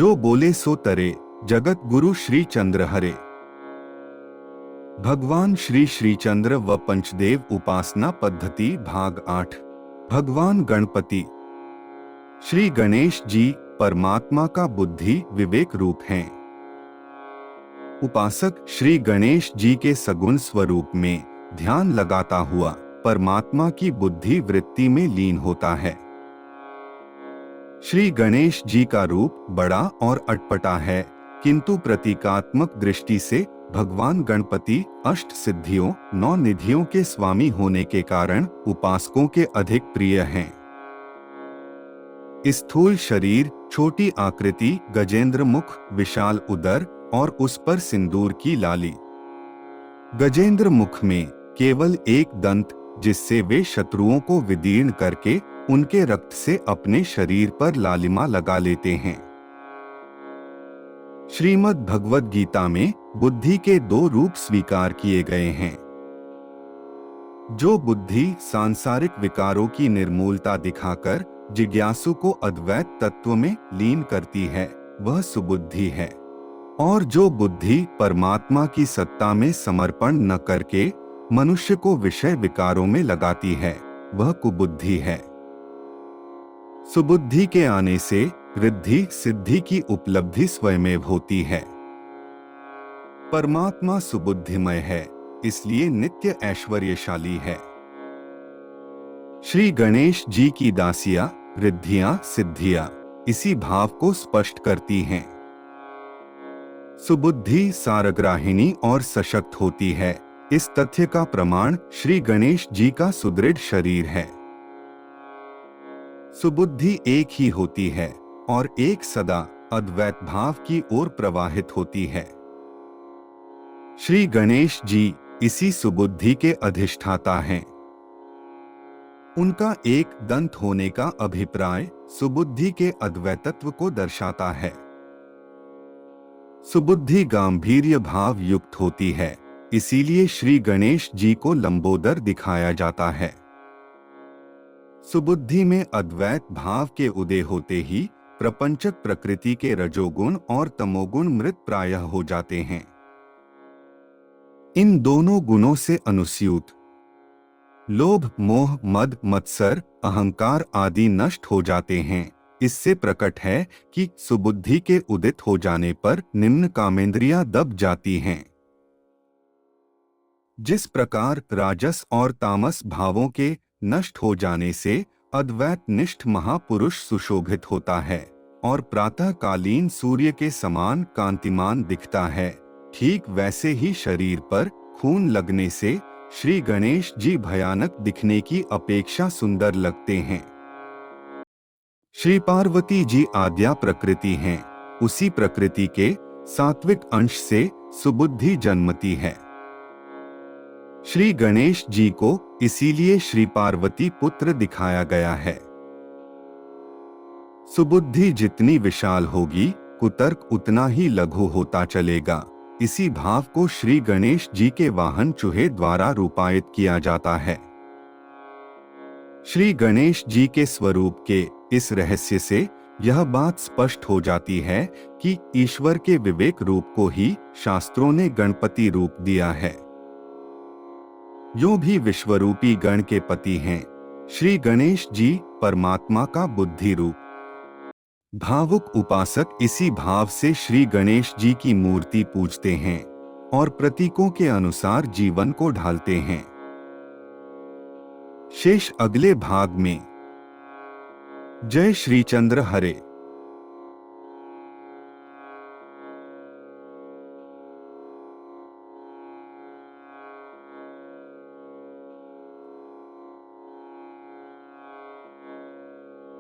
जो बोले सो तरे, जगत गुरु श्री चंद्र हरे। भगवान श्री श्रीचंद्र व पंचदेव उपासना पद्धति भाग 8। भगवान गणपति श्री गणेश जी परमात्मा का बुद्धि विवेक रूप हैं। उपासक श्री गणेश जी के सगुण स्वरूप में ध्यान लगाता हुआ परमात्मा की बुद्धि वृत्ति में लीन होता है। श्री गणेश जी का रूप बड़ा और अटपटा है, किंतु प्रतीकात्मक दृष्टि से भगवान गणपति अष्ट सिद्धियों 9 निधियों के स्वामी होने के कारण उपासकों के अधिक प्रिय हैं। स्थूल शरीर, छोटी आकृति, गजेंद्र मुख, विशाल उदर और उस पर सिंदूर की लाली। गजेंद्र मुख में केवल एक दंत, जिससे वे शत्रुओं को विदीर्ण करके उनके रक्त से अपने शरीर पर लालिमा लगा लेते हैं। श्रीमद् भगवद गीता में बुद्धि के 2 रूप स्वीकार किए गए हैं। जो बुद्धि सांसारिक विकारों की निर्मूलता दिखाकर जिज्ञासु को अद्वैत तत्व में लीन करती है, वह सुबुद्धि है। और जो बुद्धि परमात्मा की सत्ता में समर्पण न करके मनुष्य को विषय विकारों में लगाती है, वह कुबुद्धि है। सुबुद्धि के आने से रिद्धि सिद्धि की उपलब्धि स्वयमेव होती है। परमात्मा सुबुद्धिमय है, इसलिए नित्य ऐश्वर्यशाली है। श्री गणेश जी की दासियां, रिद्धियां, सिद्धियां इसी भाव को स्पष्ट करती हैं। सुबुद्धि सारग्राहिणी और सशक्त होती है। इस तथ्य का प्रमाण श्री गणेश जी का सुदृढ़ शरीर है। सुबुद्धि एक ही होती है और एक सदा अद्वैत भाव की ओर प्रवाहित होती है। श्री गणेश जी इसी सुबुद्धि के अधिष्ठाता हैं। उनका एक दंत होने का अभिप्राय सुबुद्धि के अद्वैतत्व को दर्शाता है। सुबुद्धि गांभीर्य भाव युक्त होती है, इसीलिए श्री गणेश जी को लंबोदर दिखाया जाता है। सुबुद्धि में अद्वैत भाव के उदय होते ही प्रपंचक प्रकृति के रजोगुण और तमोगुण मृत प्रायः हो जाते हैं। इन दोनों गुणों से अनुस्यूत लोभ, मोह, मद, मत्सर, अहंकार आदि नष्ट हो जाते हैं। इससे प्रकट है कि सुबुद्धि के उदित हो जाने पर निम्न कामेंद्रियां दब जाती हैं। जिस प्रकार राजस और तामस भावों के नष्ट हो जाने से अद्वैत निष्ठ महापुरुष सुशोभित होता है और प्रातःकालीन सूर्य के समान कांतिमान दिखता है, ठीक वैसे ही शरीर पर खून लगने से श्री गणेश जी भयानक दिखने की अपेक्षा सुंदर लगते हैं। श्री पार्वती जी आद्या प्रकृति हैं। उसी प्रकृति के सात्विक अंश से सुबुद्धि जन्मती है। श्री गणेश जी को इसीलिए श्री पार्वती पुत्र दिखाया गया है। सुबुद्धि जितनी विशाल होगी, कुतर्क उतना ही लघु होता चलेगा। इसी भाव को श्री गणेश जी के वाहन चूहे द्वारा रूपायित किया जाता है। श्री गणेश जी के स्वरूप के इस रहस्य से यह बात स्पष्ट हो जाती है कि ईश्वर के विवेक रूप को ही शास्त्रों ने गणपति रूप दिया है। यो भी विश्वरूपी गण के पति हैं, श्री गणेश जी परमात्मा का बुद्धि रूप। भावुक उपासक इसी भाव से श्री गणेश जी की मूर्ति पूजते हैं और प्रतीकों के अनुसार जीवन को ढालते हैं। शेष अगले भाग में। जय श्री चंद्र हरे।